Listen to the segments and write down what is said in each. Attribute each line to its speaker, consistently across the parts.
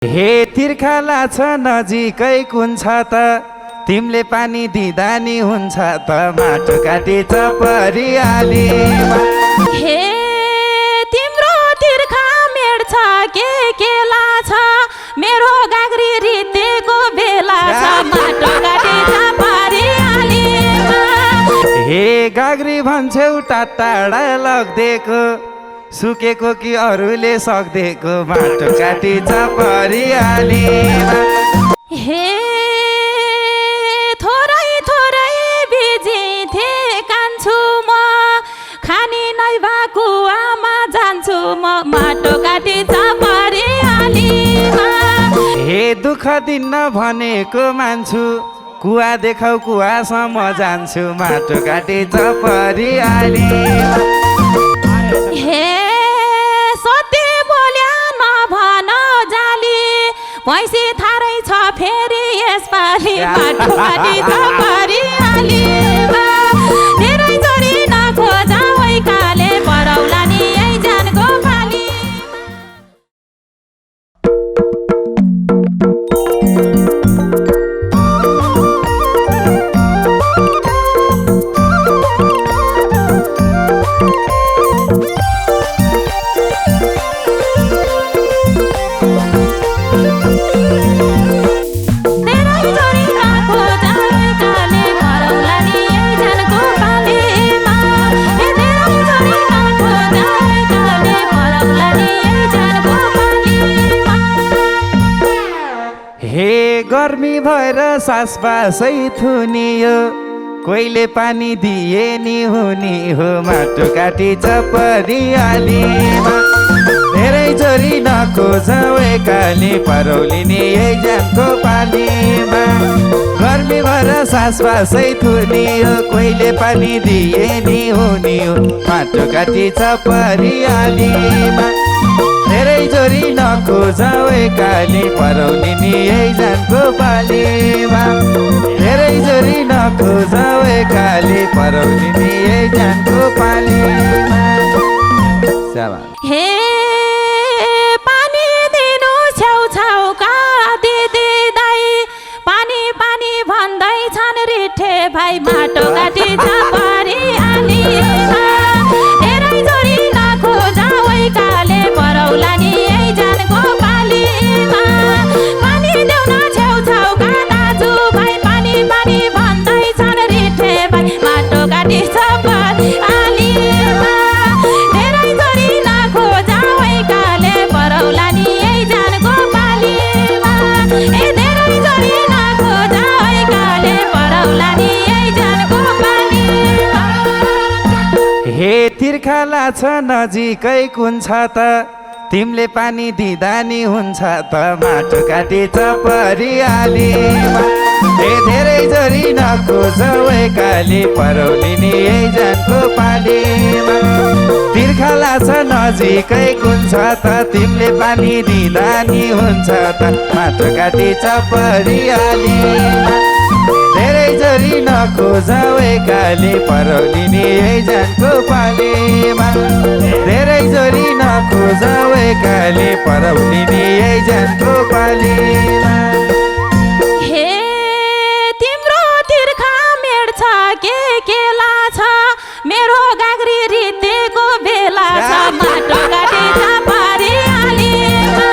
Speaker 1: हे तिर्खाला छ नजिकै कुन छ त तिमीले पानी दिँदा नि हुन्छ त माटो काटी चपरियाली
Speaker 2: हे तिम्रो तिर्खा मेड छ के केला छ मेरो गाग्री रितेको बेला छ माटो काटी चपरियाली
Speaker 1: हे गाग्री भन्छौ टाढा लग्देको सुकेको कि अरूले सक्देको माटो काटी चपरियाली
Speaker 2: हे थोरै थोरै बिजिथे कान्छु म खानी नै भएको आमा जान्छु म माटो काटी चपरियाली
Speaker 1: हे दुःख दिन्न भनेको मान्छु कुवा देखाउ कुवासम्म जान्छु माटो काटी चपरियाली
Speaker 2: हे सत्य बोल्या नभन जाली पैसे थारै छ फेरि यसपालि माटो काटी चपरियाली धेरै जोरी नखोजा वैकाले परौला नि यही जानको पाली
Speaker 1: गर्मी भएर सासबासै थुनियो कोहीले पानी दिए नि हुने हो माटो काटी चपरियालीमा धेरै जोरी नखोजाउ एकाली परौलिने यही जानको पानीमा गर्मी भएर सासबासै थुनियो कोहीले पानी दिए नि हुने हो माटो काटी चपरियालीमा धेरै जोरी नखोजाउ एकाली परौलिने यही जानको पालीमा धेरै जोरी नखोजाउ एकाली परौलिने यही जानको पालीमा
Speaker 2: हे पानी दिनु छेउछाउका दिदी दाइ पानी पानी भन्दै छन् रिठे भाइ माटो काटी चपरियाली धेरै जोरी नखोजाउ एकाले परौला नि यही जानको पालीमा पानी देउन छेउछाउका दाजु भाइ पानी पानी भन्दै छन् रिठे भाइ माटो काटी चपरियालीमा धेरै जोरी नखोजाउ एकाले परौला नि यही जानको पालीमा धेरै जोरी नखोजाउ एकाले परौला नि यही जानको पालीमा
Speaker 1: हे तिर्खाला छ नजिकै कुन छ त तिमीले पानी दिँदा नि हुन्छ त माटो काटी चपरियालीमा हे धेरै जोरी नखोजाउ एकाली परौलिने यही जानको पालीमा तिर्खाला छ नजिकै कुन छ त तिमीले पानी दिँदा नि हुन्छ त माटो काटी चपरियालीमा धेरै जोरी नखोजाउ एकाली परौलिने यही जानको पालीमा धेरै जोरी नखोजाउ एकाली परौलिने यही जानको पालीमा
Speaker 2: हे तिम्रो तिर्खा मेड छ के केला छ मेरो गाग्री रितेको बेला छ माटो काटी चपरियालीमा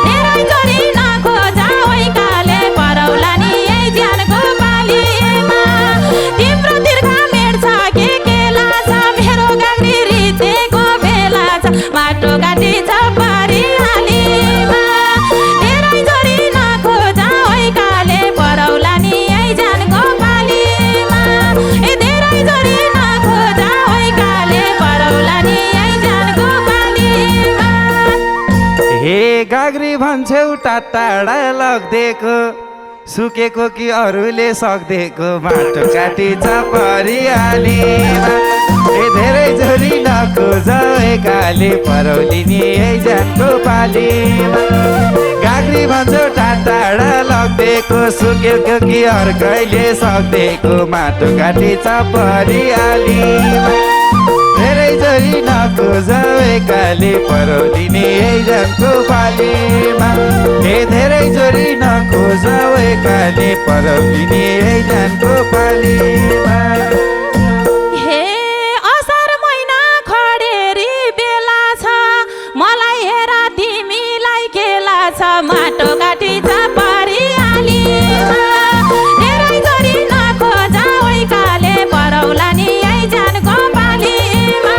Speaker 2: धेरै जोरी नखोजाउ एकाले परौला नि यही जानको पालीमा तिम्रो तिर्खा मेड छ के केला छ मेरो गाग्री रितेको बेला छ माटो काटी चपरियालीमा धेरै जोरी नखोजाउ एकाले परौला नि यही जानको पालीमा धेरै जोरी नखोजाउ एकाले परौला नि यही जानको पालीमा
Speaker 1: हे गाग्री भन्छौ टाढा लग्देको सुकेको कि अरूले सक्देको माटो काटी चपरियालीमा धेरै जोरी नखोजाउ एकाली परौलिने यही जानको पालीमा गाग्री भन्छौ टाढा लग्देको सुकेको कि अर्कैले सक्देको माटो काटी चपरियालीमा धेरै धेरै जोरी नखोजाऊ एकाले परौलिने जनको पालीमा हे धेरै जोरी नखोजाऊ एकाले परौलिने जनको पालीमा
Speaker 2: हे असार महिना खडेरी बेला छ मलाई हेर तिमीलाई केला छ माटो काटी परिहालीमा धेरै जोरी नखोजाऊ एकाले परौला नि जानको पालीमा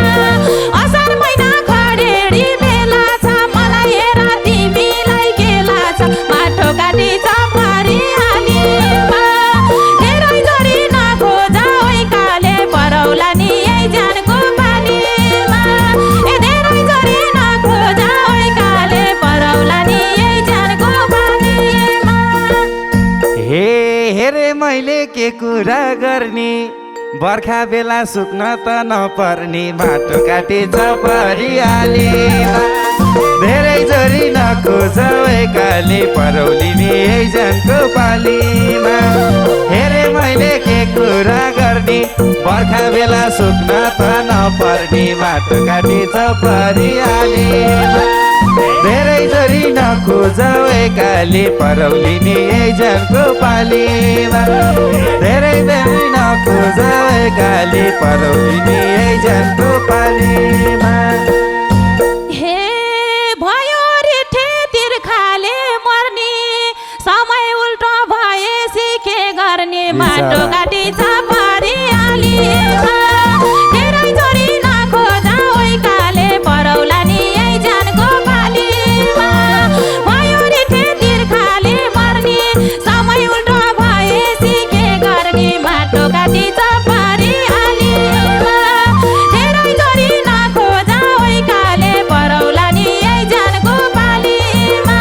Speaker 2: असार महिना खडेरी बेला छ मलाई हेर तिमीलाई केला छ माटो काटी परिहालीमा धेरै जोरी नखोजाऊ एकाले परौला नि जानको पालीमा ए धेरै जोरी नखोजाऊ एकाले परौला नि जानको पालीमा
Speaker 1: हे हेरे मैले के कुरा गर्ने बर्खा बेला सुक्न त नपर्ने माटो काटे परिहालीमा धेरै जोरी नखोजाऊ एकाले परौलिने जनको पालीमा हेरे मैले के कुरा गर्ने बर्खा बेला सुक्न त नपर्ने माटो काटे परिहालीमा धेरै जोरी नखोजाऊ एकाले परौलिने जनको पालीमा धेरै जोरी नखोजाऊ एकाले परौलिने जनको पालीमा
Speaker 2: हे भयो रिठे तिर्खाले मर्ने समय उल्टो भएपछि के गर्ने माटो काटी परिहालीमा धेरै जोरी नखोजाऊ एकाले परौला नि जानको पालीमा भयो रिठे तिर्खाले मर्ने समय उल्टो भएपछि के गर्ने माटो काटी परिहालीमा धेरै जोरी नखोजाऊ एकाले परौला नि जानको पालीमा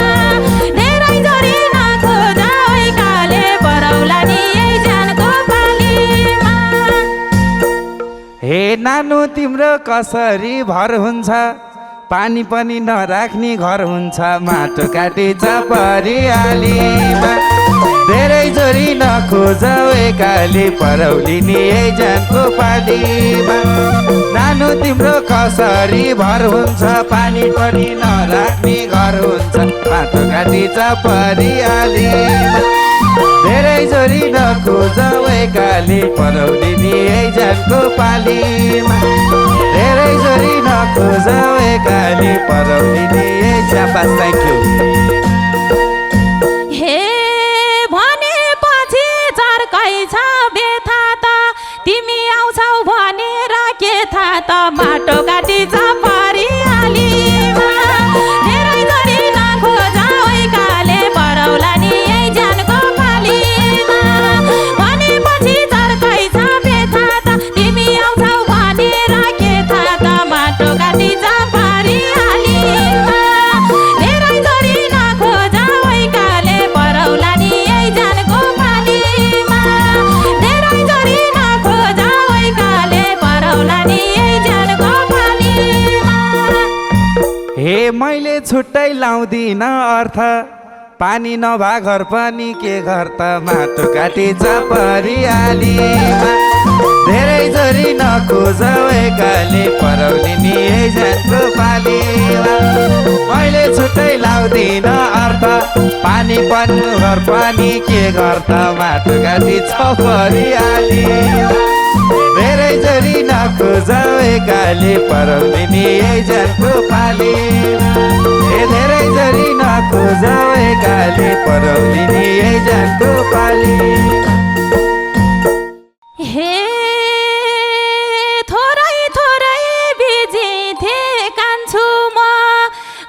Speaker 2: धेरै जोरी नखोजाऊ एकाले परौला नि जानको पालीमा
Speaker 1: हे नानु तिम्रो कसरी भर हुन्छ पानी पनि नराख्ने घर हुन्छ माटो काटे परिहालीमा धेरै जोरी नखोजाऊ एकाले परौलिने जनको पालीमा नानु तिम्रो कसरी भर हुन्छ पानी पनि नराख्ने घर हुन्छ माटो काटे परिहालीमा धेरै जोरी नखोजाऊ एकाले परौलिने जनको पालीमा धेरै जोरी नखोजाऊ एकाले परौलिने जापास थ्याङ्क यू
Speaker 2: हे भनेपछि चर्कै छ बेथा त तिमी आउँछौ भनेर के थाहा त माटो काटी परिहालीमा धेरै जोरी नखोजाऊ एकाले परौला नि जानको पालीमा भनेपछि चर्कै छ बेथा त तिमी आउँछौ भनेर के थाहा त माटो काटी परिहालीमा धेरै जोरी नखोजाऊ एकाले परौला नि जानको पालीमा धेरै जोरी नखोजाऊ एकाले परौला नि जानको पालीमा
Speaker 1: हे मैले छुट्टै लाउँदिन अर्थ पानी नभा घर पनि के घर त माटो काटे परिहालीमा धेरै जोरी नखोजाऊ एकाले परौलिने जनको पालीमा मैले छुट्टै लाउँदिन अर्थ पानी पनि घर पनि के घर त माटो काटे परिहालीमा धेरै जोरी नखोजाऊ एकाले परौलिने जनको पालीमा धेरै जोरी नखोजाऊ एकाले परौलिने जनको पालीमा
Speaker 2: हे थोरै थोरै बिजी थिए कान्छु म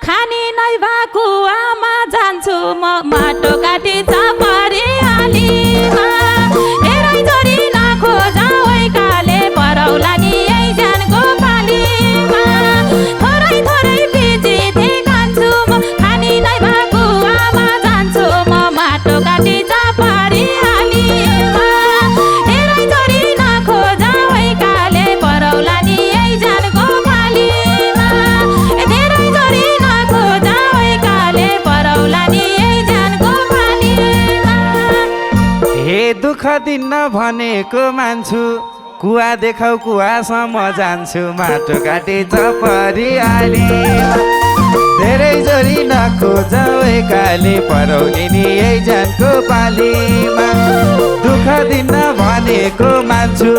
Speaker 2: खानी नै भएको आमा जान्छु म माटो काटी परिहालीमा धेरै जोरी नखोजाऊ एकाले परौला नि जानको पालीमा थोरै थोरै बिजी थिए कान्छु म खानी नै भएको आमा जान्छु म माटो काटी परिहालीमा धेरै जोरी नखोजाऊ एकाले परौला नि जानको पालीमा धेरै जोरी नखोजाऊ एकाले परौला नि जानको पालीमा
Speaker 1: हे दुःख दिन्न भनेको मान्छु कुवा देखाउ कुवासम्म जान्छु माटो काटी चपरी आलीमा धेरै जोरी नखोजाउ एकाले परौलिनी यही जानको पालीमा दुःख दिन भनेको मान्छु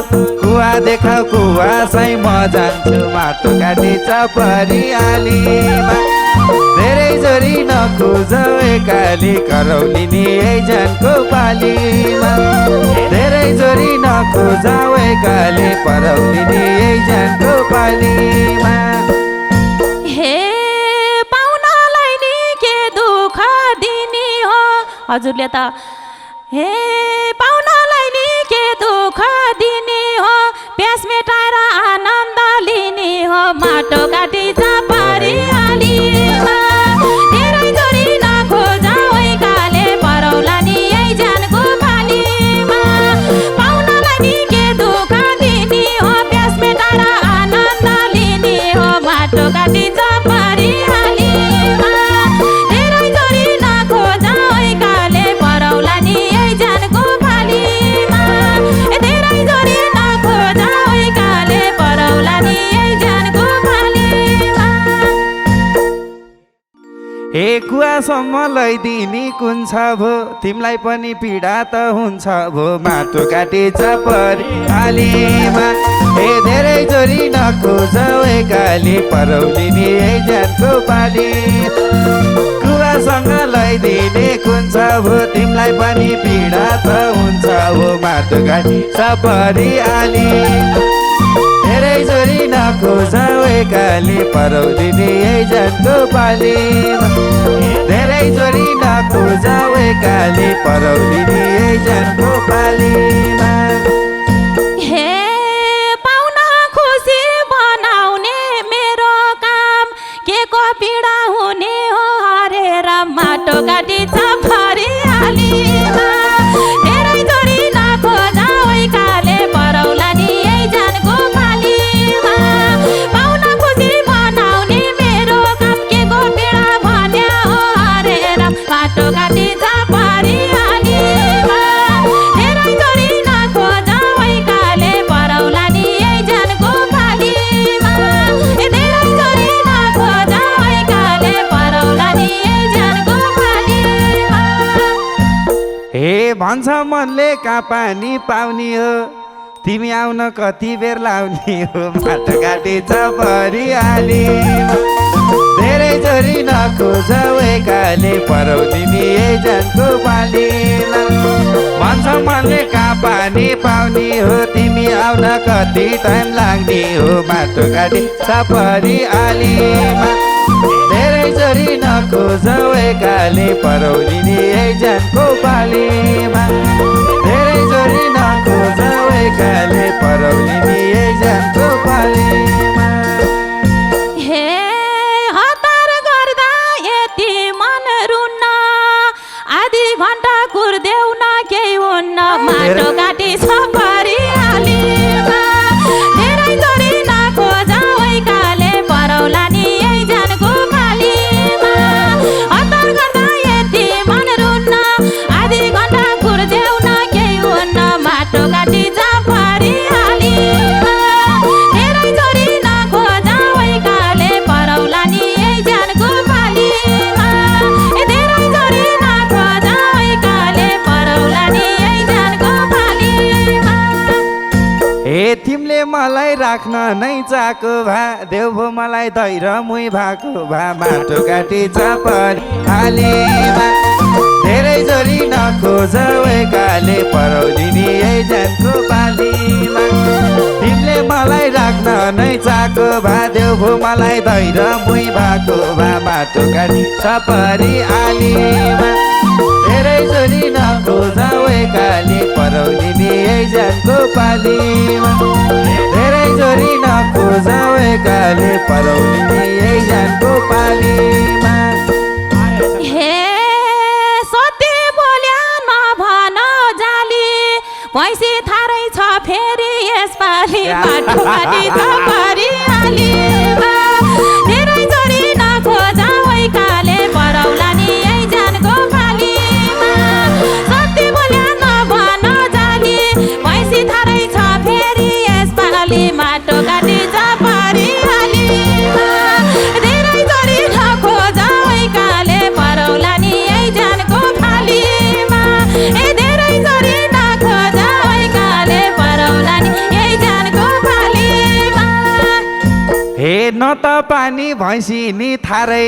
Speaker 1: कुवा देखाउ कुवासै म जान्छु माटो काटी चपरी आलीमा धेरै जोरी नखोजाउ एकाले करौलिनी यही जानको पालीमा धेरै जोरी नखोजाउ एकाले परौलिनी यही जानको पालीमा
Speaker 2: हे पाउनालाई नि के दुःख दिने हो हजुरले त हे पाउनालाई नि के दुःख दिने हो प्यास मेटाएर आनन्द लिने हो माटो काटी चपरी आलीमा धेरै जोरी नखोजाउ एकाले परौला नि यही जानको पालीमा पाउनालाई नि के दुःख दिने हो प्यास मेटाएर आनन्द लिने हो माटो काटी चपरी आलीमा धेरै जोरी नखोजाउ एकाले परौला नि यही जानको पालीमा धेरै जोरी नखोजाउ एकाले परौला नि यही जानको पालीमा
Speaker 1: ए कुवासम्म लैदिनी कुन छ भो तिमीलाई पनि पीडा त हुन्छ भो माटो काटी चपरी आलीमा ए धेरै जोरी नखोजाउ एकाले परौलिनी यही जानको पाली कुवासँग लैदिने कुन छ भो तिमीलाई पनि पीडा त हुन्छ भो माटो काटी चपरी आलीमा धेरै जोरी नखोजाउ एकाले परौलिनी यही जानको पालीमा धेरै जोरी नखोजाउ एकाले परौलिनी यही जानको पालीमा
Speaker 2: हे पाउना खुसी बनाउने मेरो काम के को पीडा हुने हो हरेर माटो काटी चपरी आलीमा धेरै जोरी नखोजाउ एकाले परौला नि यही जानको पालीमा पाउना खुसी बनाउने मेरो काम के को पीडा भन्या हो हरेर माटो काटी चपरी आलीमा धेरै जोरी नखोजाउ एकाले परौला नि यही जानको पालीमा धेरै जोरी नखोजाउ एकाले परौला नि यही जानको पालीमा
Speaker 1: हे भन्छ मनले कहाँ पानी पाउने हो तिमी आउन कति बेर लाउने हो माटो काटी चपरी आलीमा धेरै जोरी नखोजाउ एकाले परौलिनी यही जानको पालीमा भन्छ मनले कहाँ पानी पाउने हो तिमी आउन कति टाइम लाग्ने हो माटो काटी चपरी आलीमा धेरै जोरी नखोजाउ एकाले परौलिनी यही जानको पालीमा धेरै जोरी नखोजाउ एकाले परौलिनी यही जानको पालीमा
Speaker 2: हे हतार गर्दा यति मन रुन्न आधी घन्टा कुर्देऊ न केही हुन्न माटो काटी चपरी आलीमा धेरै जोरी नखोजाउ एकाले परौला नि यही जानको पालीमा हतार गर्दा यति मन रुन्न आधी घन्टा कुर्देऊ न केही हुन्न माटो काटी चपरी आलीमा धेरै जोरी नखोजाउ एकाले परौला नि यही जानको पालीमा धेरै जोरी नखोजाउ एकाले परौला नि यही जानको पालीमा
Speaker 1: हे तिमीले मलाई राख्न नै चाको भा देऊ भो मलाई धैर मुई भएको भा माटो काटी चपरी आलीमा धेरै जोरी नखोजाउ एकाले परौलिनी यही जानको पालीमा तिमीले मलाई राख्न नै चाको भा देऊ भो मलाई धैर मुई भएको भा माटो काटी चपरी आलीमा धेरै जोरी नखोजाउ एकाले परौलिनी यही जानको पालीमा धेरै जोरी नखोजाउ एकाले परौलिनी यही जानको पालीमा
Speaker 2: हे सत्य बोल्या नभन जाली भैँसी थारै छ फेरि यसपालि माटो काटी चपरी आलीमा धेरै जोरी नखोजाउ एकाले परौला नि यही जानको पालीमा सत्य बोल्या नभन जाली भैँसी थारै छ फेरि
Speaker 1: त पानी भैँसी नि थारै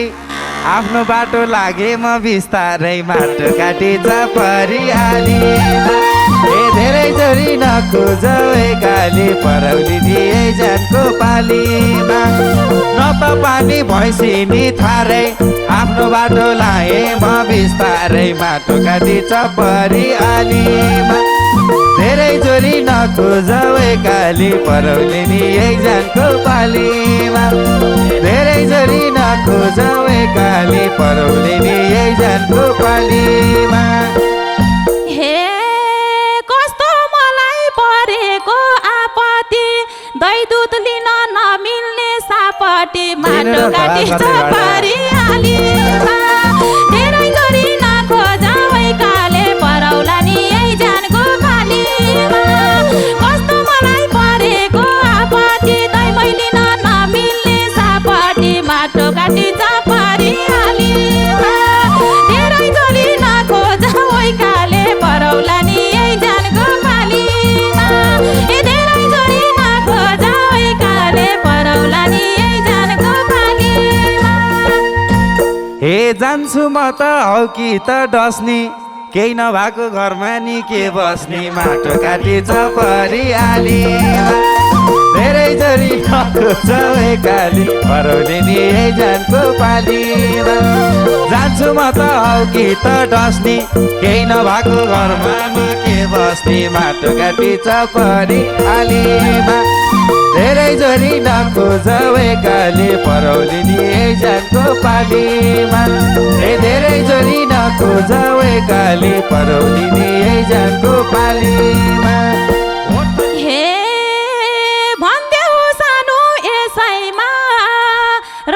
Speaker 1: आफ्नो बाटो लागे म बिस्तारै माटो काटी परिहालीमा धेरै जोरी नखोज काली परौली दिए जानको पालीमा न त पानी भैँसी नि थारै आफ्नो बाटो लाए म बिस्तारै माटो काटी परिहालीमा धेरै जोरी नखोज काली परौली दिए जानको पालीमा धेरै जोरी नखोज काली परौली दिए जानको पालीमा
Speaker 2: हे कस्तो मलाई परेको आपत्ति दही दुध लिन नमिल्ने सापटी माटो काटी परिहालीमा धेरै जोरी नखोज काले परौला नि यही जानको पालीमा कस्तो मलाई परेको आपत्ति दही लिन नमिल्ने सापटी माटो काटी परिहालीमा धेरै जोरी नखोज काले परौला नि यही जानको पालीमा धेरै जोरी नखोज काले परौला नि यही जानको पालीमा
Speaker 1: हे जान्छु म त हौ कि त डस्नी केही नभएको घरमा नि के बस्ने माटो काटी परिहालीमा धेरै जोरी नखोज काली परौली नि यही जानको पालीमा जान्छु म त हौ कि त डस्नी केही नभएको घरमा नि के बस्ने माटो काटी परिहालीमा धेरै जोरी नखोज काली परौली नि यही जानको पालीमा धेरै जोरी नखोज काली परौली नि यही जानको पालीमा
Speaker 2: हे भन्देऊ सानो यसैमा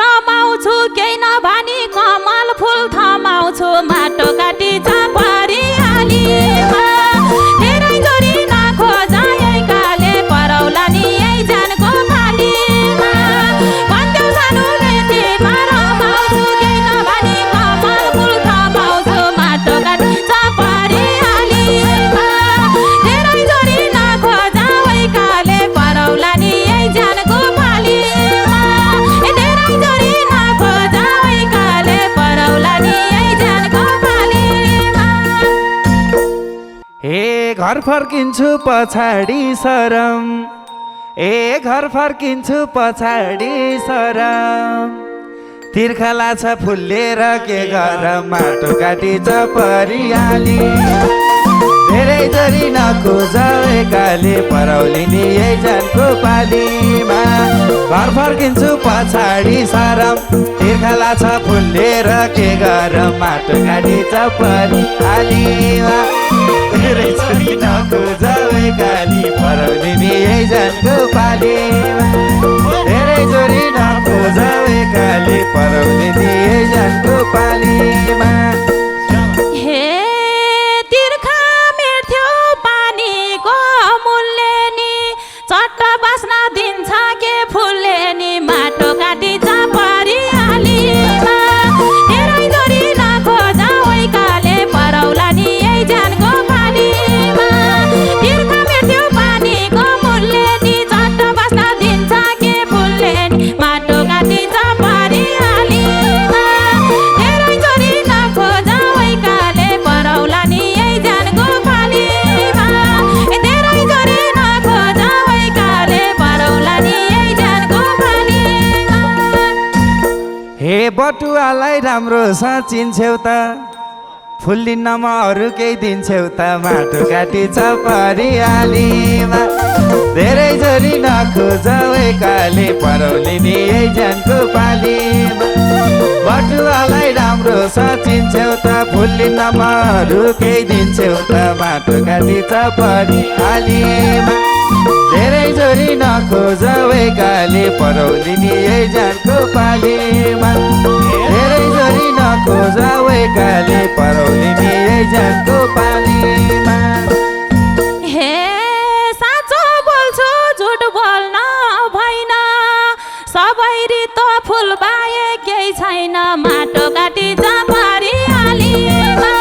Speaker 2: रमाउँछु केही नभनी कमल फुल थमाउँछु माटो काटी परिहालीमा धेरै जोरी नखोज काले परौला नि यही जानको पालीमा भन्देऊ सानो यसैमा रमाउँछु केही नभनी कमल फुल थमाउँछु माटो काटी परिहालीमा धेरै जोरी नखोज काले परौला नि यही जानको पालीमा धेरै जोरी नखोज काले परौला नि यही जानको पालीमा
Speaker 1: हे घर फर्किन्छु पछाडि सरम घर फर्किन्छु पछाडि सरम तिर्खा लाछ फुल्लेर के गरम माटो काटी परिहाली धेरै जोरी नखोज काली परौली नि यही जानको पालीमा घर फर्किन्छु पछाडि सरम तिर्खा लाछ फुल्लेर के गरम माटो काटी परिहालीमा धेरै जोरी नखोज काली परौली नि यही जानको पालीमा धेरै जोरी नखोज काली परौली नि यही जानको पालीमा
Speaker 2: हे तिर्खा मेट्थ्यो पानीको मूल्य नि चट्ट बाँच्न दिन्छ के फुल्ले नि माटो काटी परिहालीमा धेरै जोरी नखोज काले परौला नि यही जानको पालीमा तिर्खा मेट्थ्यो पानीको मूल्य नि चट्ट बाँच्न दिन्छ के फुल्ले नि माटो काटी परिहालीमा धेरै जोरी नखोज काले परौला नि यही जानको पालीमा धेरै जोरी नखोज काले परौला नि यही जानको पालीमा
Speaker 1: हे बटुवालाई राम्रो चिन्छौ त फुल्लिनमा अरू केही दिन्छौ त माटो काटी परिहालीमा धेरै जोरी नखोज काली परौली नि यही जानको पालीमा बटुवालाई राम्रो चिन्छौ त फुल्लिनमा अरू केही दिन्छौ त माटो काटी परिहालीमा धेरै जोरी नखोज काली परौली नि यही जानको पालीमा धेरै जोरी नखोज काली परौली नि यही जानको पालीमा
Speaker 2: हे साँचो बोल्छु झुट बोल्न भएन सबै रितो फुल बाहे केही छैन माटो काटी परिहालीमा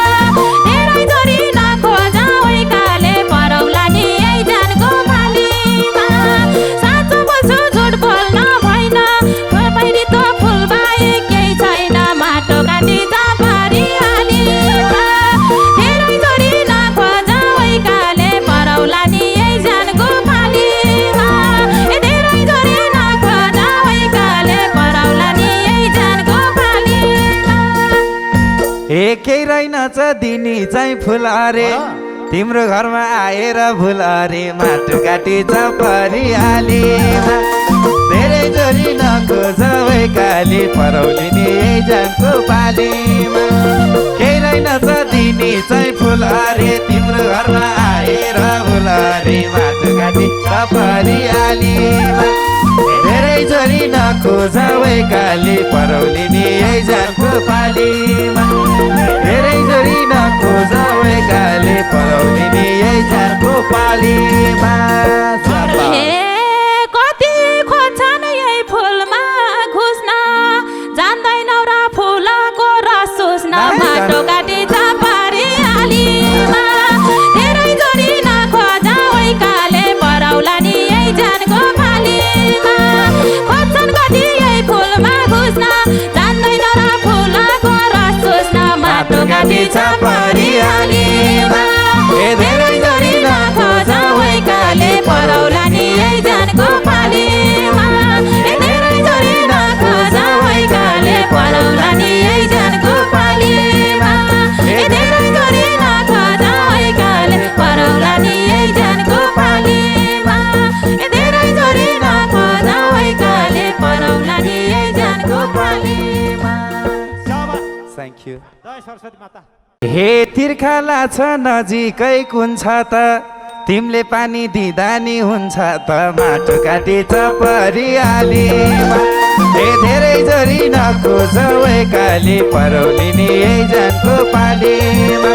Speaker 2: धेरै जोरी नखोज काले परौला नि यही जानको पालीमा साँचो बोल्छु झुट बोल्न भएन
Speaker 1: नचदिनी चाहिँ फुल अरे तिम्रो घरमा आएर भुल अरे माटो काटी परिहालीमा धेरै जोरी नखोज काली परौलिनी जानको पालीमा केही नचदिनी चाहिँ फुल अरे तिम्रो घरमा आएर भुल अरे माटो काटी परिहालीमा धेरै जोरी नखोज काली परौलिनी जानको पालीमा धेरै जोरी नखोज काली परौलिनी जानको पालीमा
Speaker 2: हे कति खोज्छन् यही फुलमा घुस्न जान्दैनौ र फुलको रस चुस्न माटो काटी परिहालीमा धेरै जोरी नखोज काले परौला नि यही जानको पालीमा खोज्छन् कति यही फुलमा घुस्न जान्दैन र फुलको रस चुस्न माटो काटी परिहालीमा धेरै जोरी नखोज काले परौला नि यही जानको पालीमा धेरै जोरी नखोज काले परौला नि यही जानको पालीमा धेरै जोरी नखोज काले परौला नि यही जानको पालीमा धेरै जोरी नखोज काले परौला नि यही जानको पालीमा।
Speaker 1: Thank you. हे तिर्खाला छ नजिकै कुन छ त तिमीले पानी दिँदा नि हुन्छ त माटो काटी परिहालीमा हे धेरै जोरी नखोज काली परौलिनी जानको पालीमा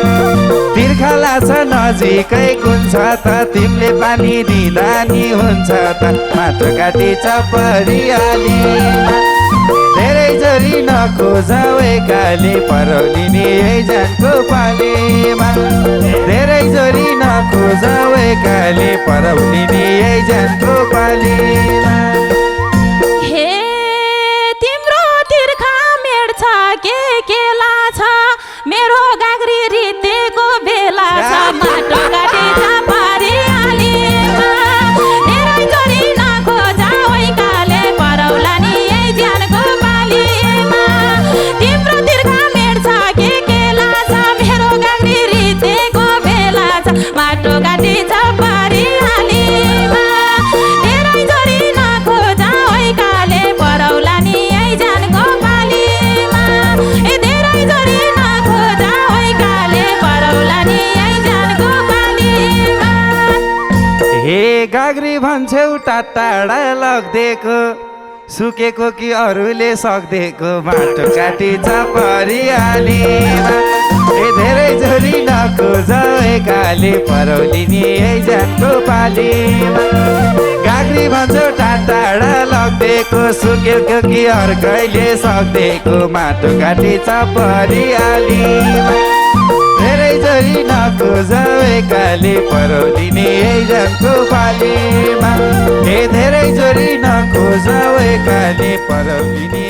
Speaker 1: तिर्खाला छ नजिकै कुन छ त तिमीले पानी दिँदा नि हुन्छ त माटो काटी परिहालीमा धेरै जोरी नखोज काली परौलिनी जानको पालीमा धेरै जोरी नखोज काली परौलिनी जानको पालीमा।
Speaker 2: हे तिम्रो तिर्खा मेड छ के लाछ मेरो गाग्री रितेको बेला छ माटो काटी परिहालीमा धेरै जोरी नखोज काले परौला नि यही जानको पालीमा तिम्रो तिर्खा मेड छ के लाछ मेरो गाग्री रितेको बेला छ माटो काटी परिहालीमा धेरै जोरी नखोज काले परौला नि यही जानको पालीमा धेरै जोरी नखोज काले परौला नि यही जानको पालीमा।
Speaker 1: हे गाग्री भन्छौ टाढा लग्देको सुकेको कि अरूले सक्देको माटो काटी परिहालीमा हे धेरै जोरी नखोज काली परौलिनी जानको पालीमा गाग्री भन्छौ टाढा लग्देको सुकेको कि अर्कैले सक्देको माटो काटी परिहालीमा धेरै जोरी नखोज काली परौलिनी जानको पालीमा हे धेरै जोरी नखोज काली परौलिनी